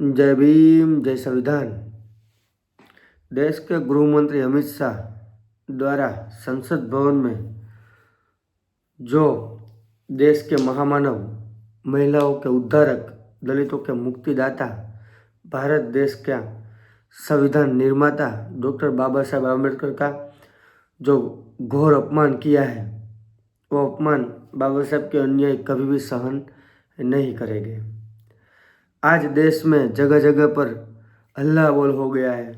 जय भीम, जय संविधान। देश के गृह मंत्री अमित शाह द्वारा संसद भवन में जो देश के महामानव, महिलाओं के उद्धारक, दलितों के मुक्तिदाता, भारत देश का संविधान निर्माता डॉक्टर बाबा साहब आम्बेडकर का जो घोर अपमान किया है, वो अपमान बाबा साहब के अन्याय कभी भी सहन नहीं करेंगे। आज देश में जगह जगह पर हल्ला बोल हो गया है।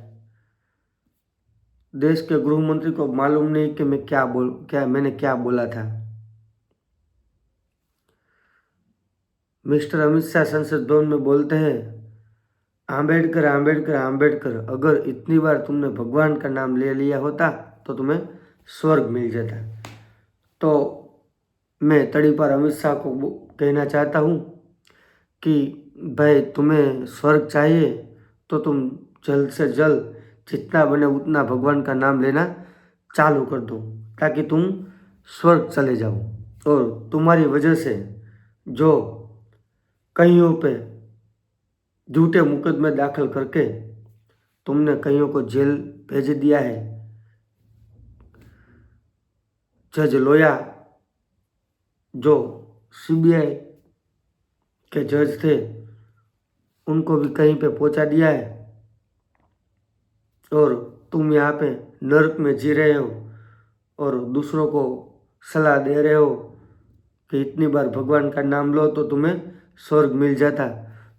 देश के गृह मंत्री को मालूम नहीं कि मैंने क्या बोला था। मिस्टर अमित शाह संसद भवन में बोलते हैं, आम्बेडकर आम्बेडकर आम्बेडकर, अगर इतनी बार तुमने भगवान का नाम ले लिया होता तो तुम्हें स्वर्ग मिल जाता। तो मैं तड़ीपार अमित शाह को कहना चाहता हूँ कि भाई, तुम्हें स्वर्ग चाहिए तो तुम जल्द से जल्द जितना बने उतना भगवान का नाम लेना चालू कर दो, ताकि तुम स्वर्ग चले जाओ। और तुम्हारी वजह से जो कईयों पे झूठे मुकदमे दाखिल करके तुमने कईयों को जेल भेज दिया है। जज लोया जो सीबीआई के जज थे, उनको भी कहीं पे पहुंचा दिया है। और तुम यहाँ पे नरक में जी रहे हो और दूसरों को सलाह दे रहे हो कि इतनी बार भगवान का नाम लो तो तुम्हें स्वर्ग मिल जाता।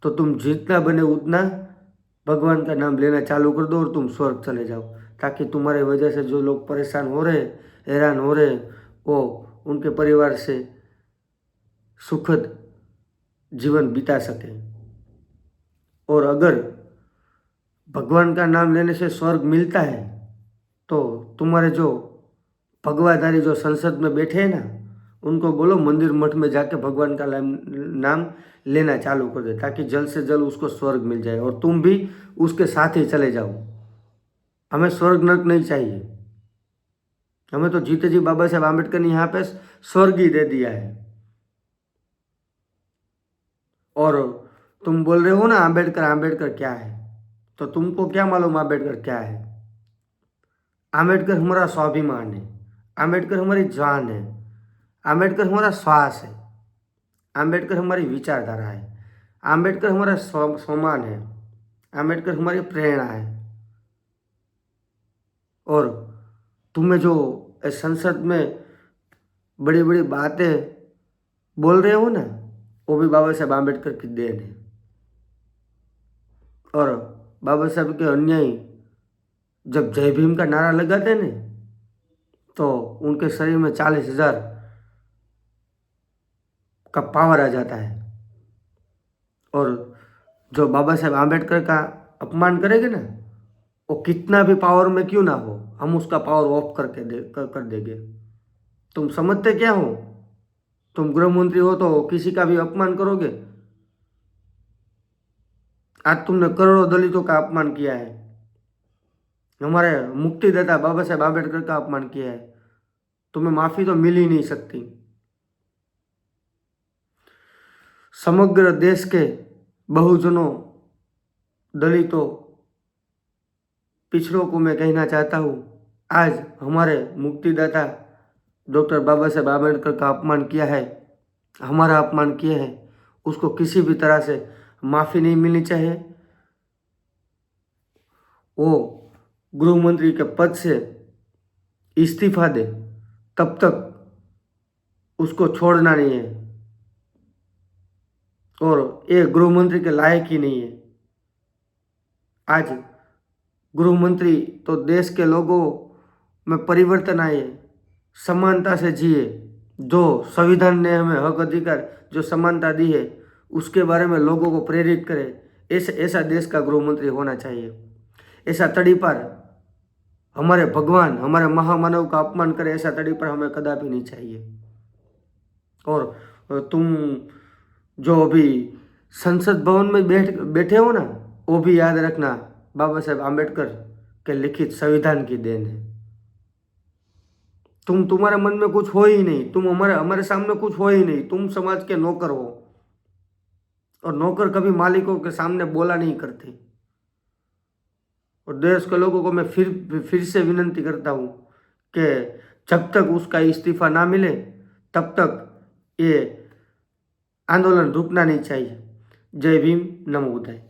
तो तुम जितना बने उतना भगवान का नाम लेना चालू कर दो और तुम स्वर्ग चले जाओ, ताकि तुम्हारे वजह से जो लोग परेशान हो रहे, हैरान हो रहे, वो उनके परिवार से सुखद जीवन बिता सके। और अगर भगवान का नाम लेने से स्वर्ग मिलता है तो तुम्हारे जो भगवाधारी जो संसद में बैठे हैं ना, उनको बोलो मंदिर मठ में जाके भगवान का नाम लेना चालू कर दे, ताकि जल्द से जल्द उसको स्वर्ग मिल जाए और तुम भी उसके साथ ही चले जाओ। हमें स्वर्ग नरक नहीं चाहिए। हमें तो जीते जी बाबा साहब आम्बेडकर ने यहाँ पे स्वर्ग ही दे दिया है। और तुम बोल रहे हो ना आम्बेडकर आम्बेडकर क्या है, तो तुमको क्या मालूम आम्बेडकर क्या है? आम्बेडकर हमारा स्वाभिमान है, आम्बेडकर हमारी जान है, आम्बेडकर हमारा श्वास है, आम्बेडकर हमारी विचारधारा है, आम्बेडकर हमारा सम्मान है, आम्बेडकर हमारी प्रेरणा है। और तुम्हें जो संसद में बड़ी बड़ी बातें बोल रहे हो ना, वो भी बाबा साहब आम्बेडकर की देन है। और बाबा साहब के अन्यायी जब जय भीम का नारा लगाते ने, तो उनके शरीर में 40,000 का पावर आ जाता है। और जो बाबा साहब आम्बेडकर का अपमान करेंगे ना, वो कितना भी पावर में क्यों ना हो, हम उसका पावर ऑफ कर देंगे। तुम समझते क्या हो? तुम गृह मंत्री हो तो किसी का भी अपमान करोगे? आज तुमने करोड़ों दलितों का अपमान किया है, हमारे मुक्तिदाता बाबा साहब आम्बेडकर का अपमान किया है। तुम्हें माफी तो मिल ही नहीं सकती। समग्र देश के बहुजनों, दलितों, पिछड़ों को मैं कहना चाहता हूँ, आज हमारे मुक्तिदाता डॉक्टर बाबा साहब आम्बेडकर का अपमान किया है, हमारा अपमान किया है, उसको किसी भी तरह से माफ़ी नहीं मिलनी चाहिए। वो गृह मंत्री के पद से इस्तीफा दे, तब तक उसको छोड़ना नहीं है। और ये गृह मंत्री के लायक ही नहीं है। आज गृह मंत्री तो देश के लोगों में परिवर्तन आए, समानता से जिए, जो संविधान ने हमें हक अधिकार जो समानता दी है उसके बारे में लोगों को प्रेरित करे, ऐसा देश का गृह मंत्री होना चाहिए। ऐसा तड़ी पर हमारे भगवान, हमारे महामानव का अपमान करे, ऐसा तड़ी पर हमें कदापि नहीं चाहिए। और तुम जो अभी संसद भवन में बैठे हो ना, वो भी याद रखना बाबा साहब आम्बेडकर के लिखित संविधान की देन है। तुम्हारे मन में कुछ हो ही नहीं, तुम हमारे सामने कुछ हो ही नहीं, तुम समाज के नौकर हो। और नौकर कभी मालिकों के सामने बोला नहीं करते। और देश के लोगों को मैं फिर से विनती करता हूँ कि जब तक उसका इस्तीफा ना मिले तब तक ये आंदोलन रुकना नहीं चाहिए। जय भीम, नमो बुद्धाय।